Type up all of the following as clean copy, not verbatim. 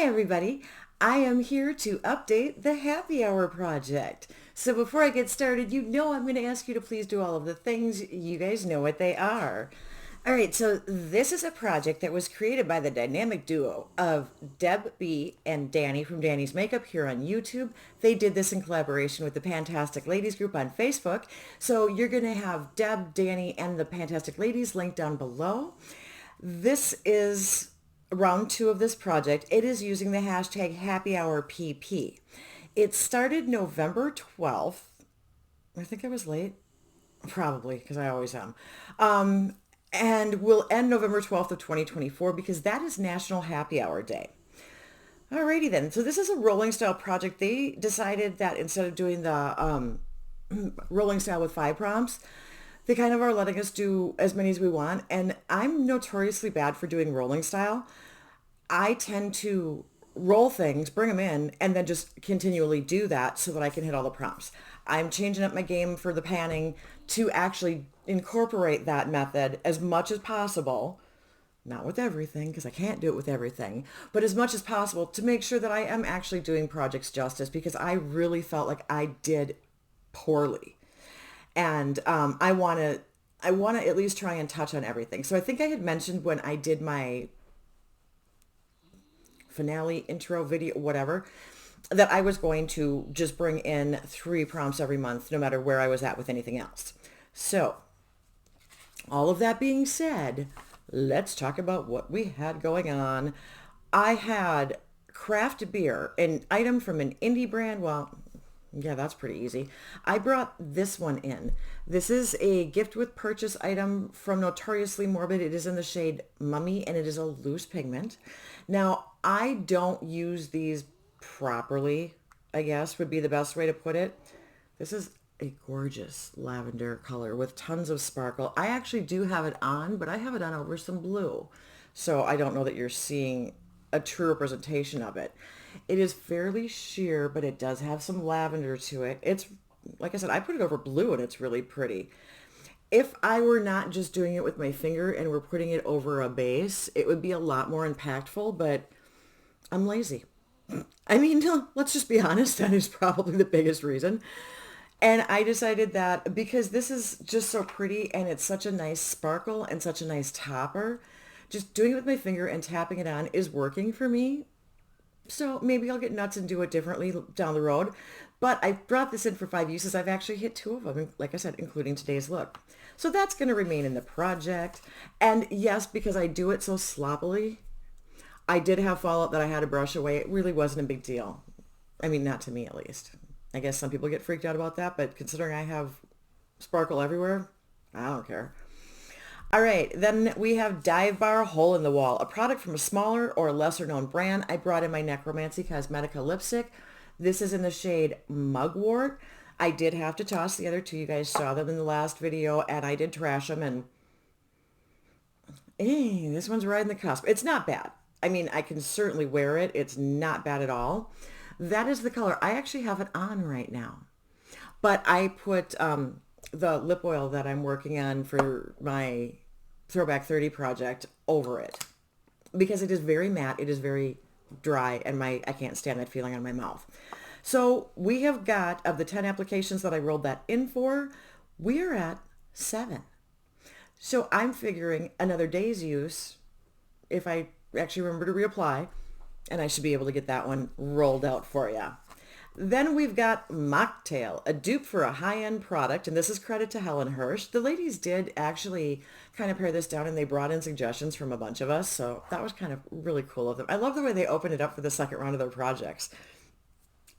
everybody. I am here to update the Happy Hour project. So before I get started, you know I'm going to ask you to please do all of the things. You guys know what they are. All right, so this is a project that was created by the dynamic duo of Deb B and Danny from Danny's Makeup here on YouTube. They did this in collaboration with the Fantastic Ladies group on Facebook. So you're going to have Deb, Danny, and the Fantastic Ladies linked down below. This is round two of this project. It is using the hashtag HappyHourPP. It started November 12th. I think I was late. Probably, because I always am. And will end November 12th of 2024 because that is National Happy Hour Day. Alrighty then. So this is a rolling style project. They decided that instead of doing the rolling style with 5 prompts, they kind of are letting us do as many as we want. And I'm notoriously bad for doing rolling style. I tend to roll things, bring them in, and then just continually do that so that I can hit all the prompts. I'm changing up my game for the panning to actually incorporate that method as much as possible. Not with everything, because I can't do it with everything, but as much as possible to make sure that I am actually doing projects justice, because I really felt like I did poorly. And I want to at least try and touch on everything. So I think I had mentioned when I did my finale intro video, whatever, that I was going to just bring in 3 prompts every month, no matter where I was at with anything else. So all of that being said, let's talk about what we had going on. I had craft beer, an item from an indie brand. Well, yeah, that's pretty easy. I brought this one in. This is a gift with purchase item from Notoriously Morbid. It is in the shade Mummy, and it is a loose pigment. Now, I don't use these properly, I guess would be the best way to put it. This is a gorgeous lavender color with tons of sparkle. I actually do have it on, but I have it on over some blue. So I don't know that you're seeing a true representation of it. It is fairly sheer, but it does have some lavender to it. It's, like I said, I put it over blue and it's really pretty. If I were not just doing it with my finger and we're putting it over a base, it would be a lot more impactful, but I'm lazy. I mean, no, let's just be honest, that is probably the biggest reason. And I decided that because this is just so pretty and it's such a nice sparkle and such a nice topper, just doing it with my finger and tapping it on is working for me. So maybe I'll get nuts and do it differently down the road. But I brought this in for 5 uses. I've actually hit 2 of them, like I said, including today's look. So that's going to remain in the project. And yes, because I do it so sloppily, I did have fallout that I had to brush away. It really wasn't a big deal. I mean, not to me at least. I guess some people get freaked out about that, but considering I have sparkle everywhere, I don't care. All right, then we have Dive Bar Hole in the Wall, a product from a smaller or lesser known brand. I brought in my Necromancy Cosmetica lipstick. This is in the shade Mugwort. I did have to toss the other 2. You guys saw them in the last video, and I did trash them, and this one's right in the cusp. It's not bad. I mean, I can certainly wear it. It's not bad at all. That is the color. I actually have it on right now. But I put the lip oil that I'm working on for my Throwback 30 project over it because it is very matte. It is very dry, and I can't stand that feeling on my mouth. So we have got, of the 10 applications that I rolled that in for, we are at 7. So I'm figuring another day's use, if I actually remember to reapply, and I should be able to get that one rolled out for you. Then we've got Mocktail, a dupe for a high-end product, and this is credit to Helen Hirsch. The ladies did actually kind of pare this down, and they brought in suggestions from a bunch of us, so that was kind of really cool of them. I love the way they opened it up for the second round of their projects.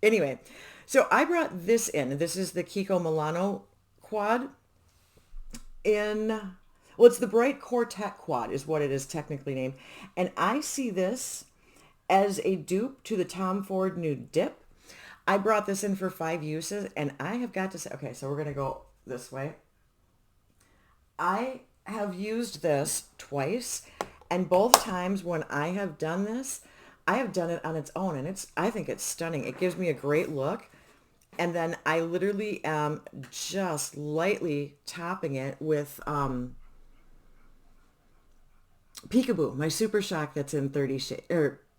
Anyway, so I brought this in. This is the Kiko Milano quad in, well, it's the Bright Quartet quad is what it is technically named, and I see this as a dupe to the Tom Ford Nude Dip. I brought this in for 5 uses, and I have got to say, okay, so we're going to go this way. I have used this twice, and both times when I have done this, I have done it on its own, and I think it's stunning. It gives me a great look, and then I literally am just lightly topping it with Peekaboo, my Super Shock that's in 30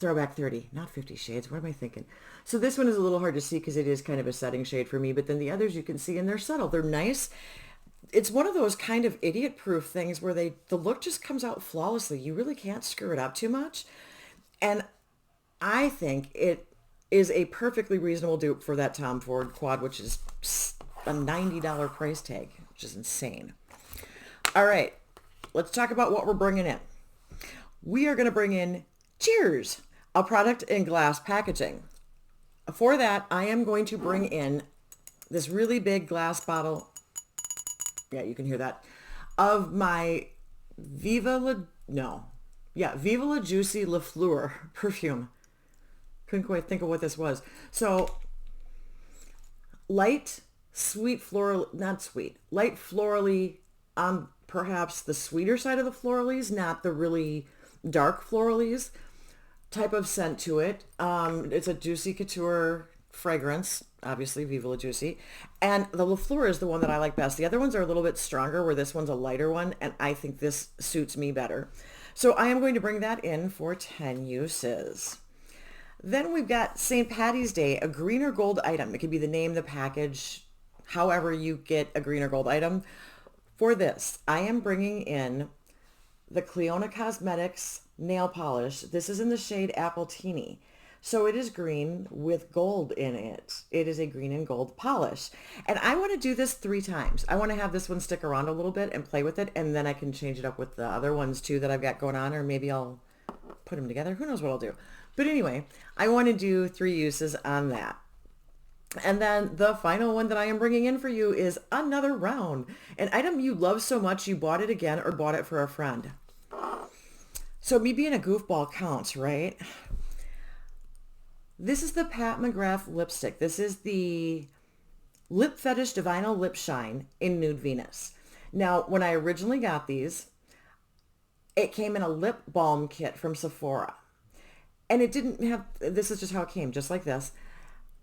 Throwback 30, not 50 Shades. What am I thinking? So this one is a little hard to see because it is kind of a setting shade for me, but then the others you can see and they're subtle. They're nice. It's one of those kind of idiot-proof things where the look just comes out flawlessly. You really can't screw it up too much. And I think it is a perfectly reasonable dupe for that Tom Ford quad, which is a $90 price tag, which is insane. All right, let's talk about what we're bringing in. We are going to bring in Cheers, a product in glass packaging. For that, I am going to bring in this really big glass bottle. Yeah, you can hear that. Of my Viva La Juicy Le Fleur perfume. Couldn't quite think of what this was. So, light, sweet floral, not sweet, light florally on perhaps the sweeter side of the floralies, not the really dark floralies type of scent to it. It's a Juicy Couture fragrance, obviously Viva La Juicy, and the Le Fleur is the one that I like best. The other ones are a little bit stronger, where this one's a lighter one, and I think this suits me better. So I am going to bring that in for 10 uses. Then we've got St. Patty's Day, a green or gold item. It could be the name, the package, however you get a green or gold item. For this, I am bringing in the Cleona Cosmetics nail polish. This is in the shade Apple Teeny. So it is green with gold in it. It is a green and gold polish. And I want to do this 3 times. I want to have this one stick around a little bit and play with it, and then I can change it up with the other ones too that I've got going on, or maybe I'll put them together. Who knows what I'll do. But anyway, I want to do 3 uses on that. And then the final one that I am bringing in for you is another round. An item you love so much you bought it again or bought it for a friend. So me being a goofball counts, right? This is the Pat McGrath lipstick. This is the Lip Fetish Divinal Lip Shine in Nude Venus. Now, when I originally got these, it came in a lip balm kit from Sephora. And it didn't have, this is just how it came, just like this.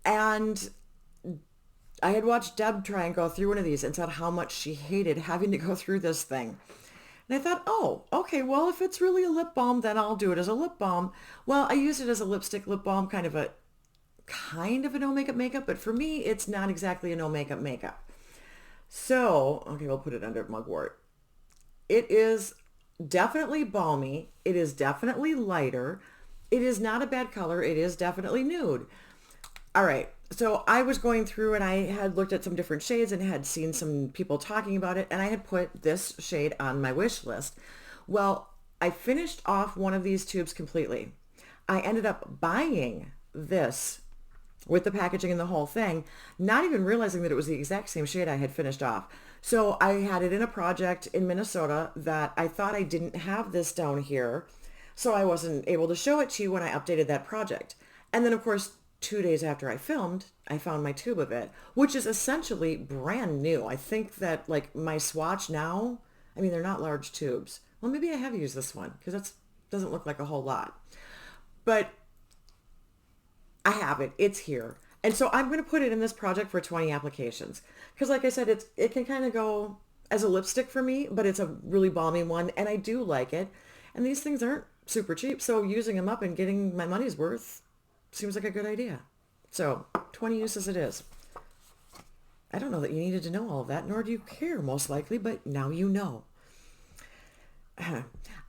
And I had watched Deb try and go through one of these and said how much she hated having to go through this thing. And I thought, oh, okay, well, if it's really a lip balm, then I'll do it as a lip balm. Well, I use it as a lipstick lip balm, kind of a no makeup makeup, but for me, it's not exactly a no makeup makeup. So, okay, we'll put it under mugwort. It is definitely balmy. It is definitely lighter. It is not a bad color. It is definitely nude. All right. So I was going through and I had looked at some different shades and had seen some people talking about it, and I had put this shade on my wish list. Well, I finished off one of these tubes completely. I ended up buying this with the packaging and the whole thing, not even realizing that it was the exact same shade I had finished off. So I had it in a project in Minnesota that I thought I didn't have this down here, so I wasn't able to show it to you when I updated that project. And then, of course, 2 days after I filmed, I found my tube of it, which is essentially brand new. I think that like my swatch now, I mean, they're not large tubes. Well, maybe I have used this one because that doesn't look like a whole lot, but I have it. It's here. And so I'm going to put it in this project for 20 applications. Because like I said, it can kind of go as a lipstick for me, but it's a really balmy one. And I do like it. And these things aren't super cheap. So using them up and getting my money's worth seems like a good idea. So 20 uses it is. I don't know that you needed to know all of that, nor do you care most likely, but now you know.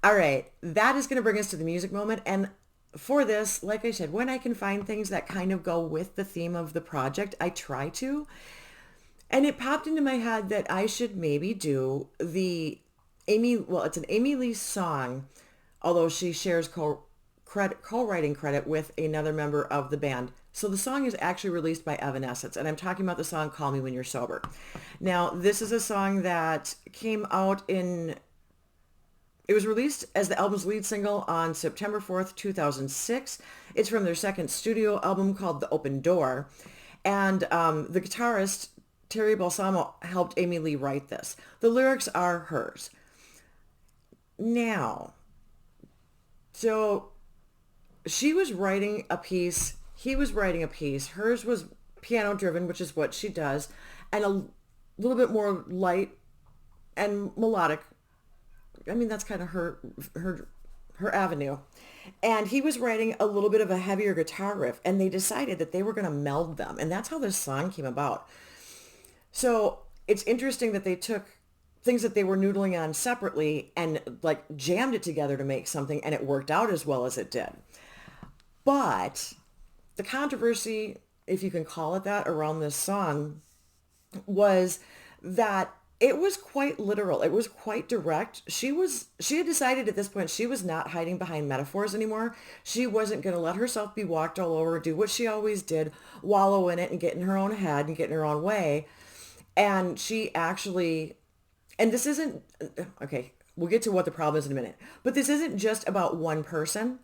All right. That is going to bring us to the music moment. And for this, like I said, when I can find things that kind of go with the theme of the project, I try to. And it popped into my head that I should maybe do it's an Amy Lee song, although she shares co-writing credit with another member of the band. So the song is actually released by Evanescence, and I'm talking about the song Call Me When You're Sober. Now, this is a song that came out it was released as the album's lead single on September 4th, 2006. It's from their second studio album called The Open Door. And the guitarist, Terry Balsamo, helped Amy Lee write this. The lyrics are hers. Now, so she was writing a piece, he was writing a piece. Hers was piano driven, which is what she does, and a little bit more light and melodic. I mean, that's kind of her avenue. And he was writing a little bit of a heavier guitar riff, and they decided that they were going to meld them. And that's how this song came about. So it's interesting that they took things that they were noodling on separately and like jammed it together to make something, and it worked out as well as it did. But the controversy, if you can call it that, around this song was that it was quite literal. It was quite direct. She had decided at this point she was not hiding behind metaphors anymore. She wasn't going to let herself be walked all over, do what she always did, wallow in it and get in her own head and get in her own way. And she actually, and this isn't, okay, we'll get to what the problem is in a minute, but this isn't just about one person.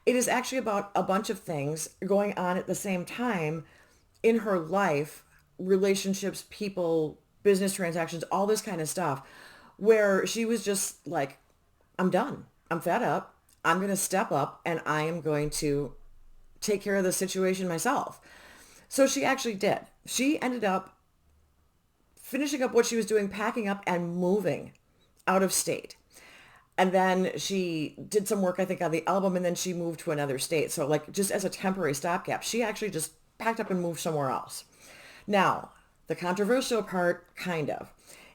It is actually about a bunch of things going on at the same time in her life, relationships, people, business transactions, all this kind of stuff, where she was just like, I'm done. I'm fed up. I'm going to step up and I am going to take care of the situation myself. So she actually did. She ended up finishing up what she was doing, packing up and moving out of state. And then she did some work, I think, on the album, and then she moved to another state. So like just as a temporary stopgap, she actually just packed up and moved somewhere else. Now, the controversial part, kind of,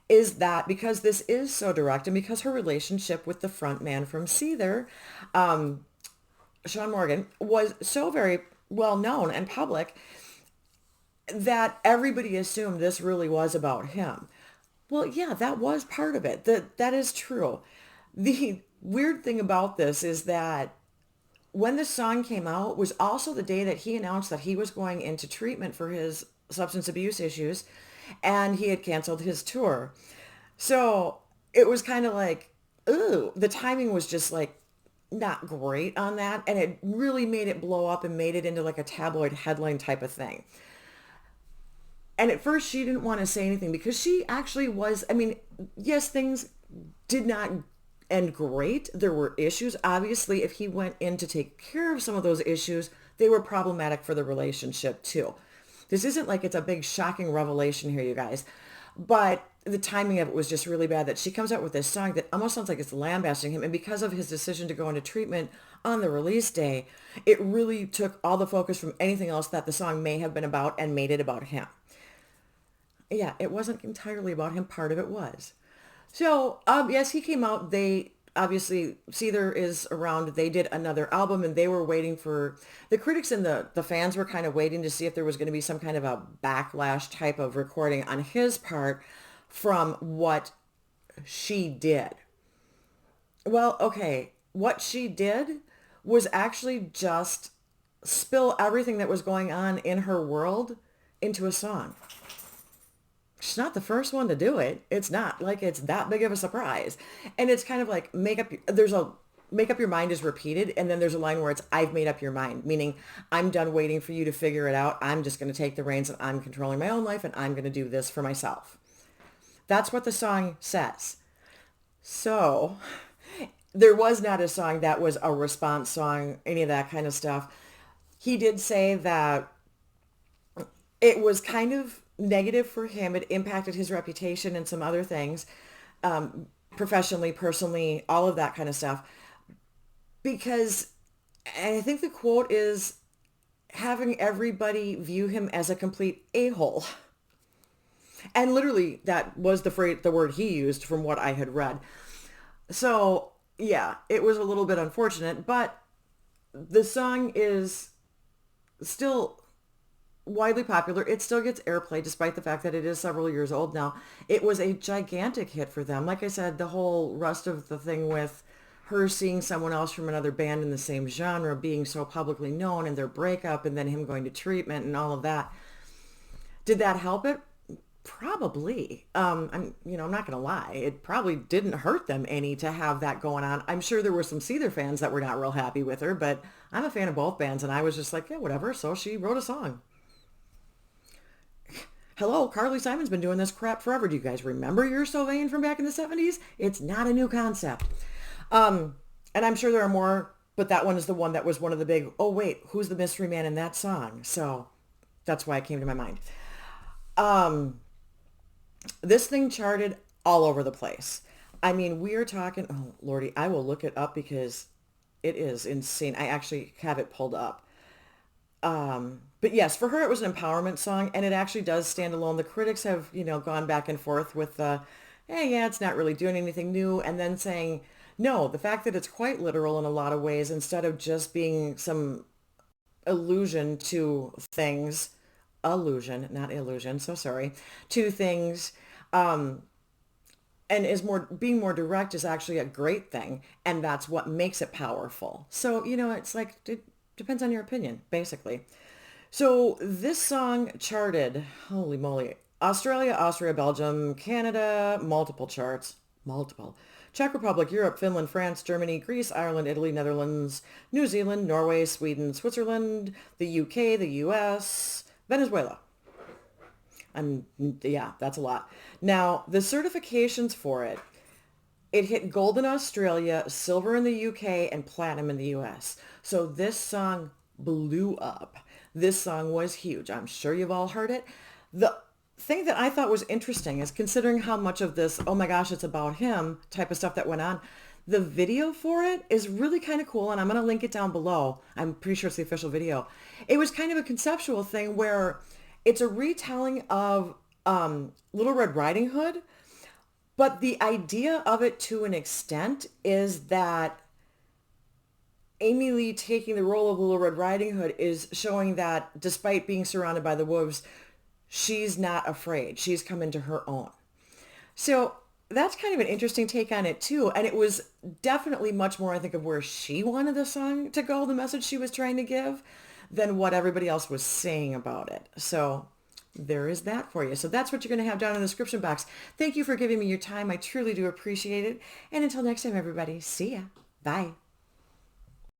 is that because this is so direct and because her relationship with the front man from Seether, Sean Morgan, was so very well known and public that everybody assumed this really was about him. Well, yeah, that was part of it. That is true. The weird thing about this is that when the song came out was also the day that he announced that he was going into treatment for his substance abuse issues and he had canceled his tour. So it was kind of like, ooh, the timing was just like not great on that. And it really made it blow up and made it into like a tabloid headline type of thing. And at first she didn't want to say anything because she actually was, I mean, yes, things did not end great. There were issues. Obviously, if he went in to take care of some of those issues, they were problematic for the relationship too. This isn't like it's a big shocking revelation here, you guys. But the timing of it was just really bad that she comes out with this song that almost sounds like it's lambasting him. And because of his decision to go into treatment on the release day, it really took all the focus from anything else that the song may have been about and made it about him. Yeah, it wasn't entirely about him. Part of it was. So, yes, he came out. They obviously, Seether is around. They did another album and they were waiting for, the critics and the fans were kind of waiting to see if there was going to be some kind of a backlash type of recording on his part from what she did. Well, okay, what she did was actually just spill everything that was going on in her world into a song. She's not the first one to do it. It's not like it's that big of a surprise. And it's kind of like make up your mind is repeated. And then there's a line where it's, I've made up your mind, meaning I'm done waiting for you to figure it out. I'm just going to take the reins and I'm controlling my own life and I'm going to do this for myself. That's what the song says. So there was not a song that was a response song, any of that kind of stuff. He did say that it was kind of negative for him. It impacted his reputation and some other things, professionally, personally, all of that kind of stuff. Because I think the quote is having everybody view him as a complete a-hole. And literally that was the word he used from what I had read. So yeah, it was a little bit unfortunate, but the song is still widely popular. It still gets airplay despite the fact that it is several years old now. It was a gigantic hit for them. Like I said, the whole rest of the thing with her seeing someone else from another band in the same genre being so publicly known and their breakup and then him going to treatment and all of that. Did that help it? Probably. I'm not going to lie. It probably didn't hurt them any to have that going on. I'm sure there were some Seether fans that were not real happy with her, but I'm a fan of both bands and I was just like, yeah, whatever. So she wrote a song. Hello, Carly Simon's been doing this crap forever. Do you guys remember You're So Vain from back in the 70s? It's not a new concept. And I'm sure there are more, but that one is the one that was one of the big, oh wait, who's the mystery man in that song? So that's why it came to my mind. This thing charted all over the place. I mean, we are talking, oh Lordy, I will look it up because It is insane. I actually have it pulled up. But yes, for her it was an empowerment song, and it actually does stand alone. The critics have, gone back and forth with hey, yeah, it's not really doing anything new, and then saying, no, the fact that it's quite literal in a lot of ways, instead of just being some allusion to things, allusion, not illusion, so sorry, to things, and is more being more direct is actually a great thing, and that's what makes it powerful. So, it's like it depends on your opinion, basically. So this song charted, holy moly, Australia, Austria, Belgium, Canada, multiple charts, multiple. Czech Republic, Europe, Finland, France, Germany, Greece, Ireland, Italy, Netherlands, New Zealand, Norway, Sweden, Switzerland, the UK, the US, Venezuela. And yeah, that's a lot. Now, the certifications for it, it hit gold in Australia, silver in the UK, and platinum in the US. So this song blew up. This song was huge. I'm sure you've all heard it. The thing that I thought was interesting is, considering how much of this, oh my gosh, it's about him type of stuff that went on, the video for it is really kind of cool, and I'm going to link it down below. I'm pretty sure it's the official video. It was kind of a conceptual thing where it's a retelling of Little Red Riding Hood, but the idea of it to an extent is that Amy Lee taking the role of Little Red Riding Hood is showing that despite being surrounded by the wolves, she's not afraid. She's come into her own. So that's kind of an interesting take on it too. And it was definitely much more, I think, of where she wanted the song to go, the message she was trying to give, than what everybody else was saying about it. So there is that for you. So that's what you're going to have down in the description box. Thank you for giving me your time. I truly do appreciate it. And until next time, everybody, see ya. Bye.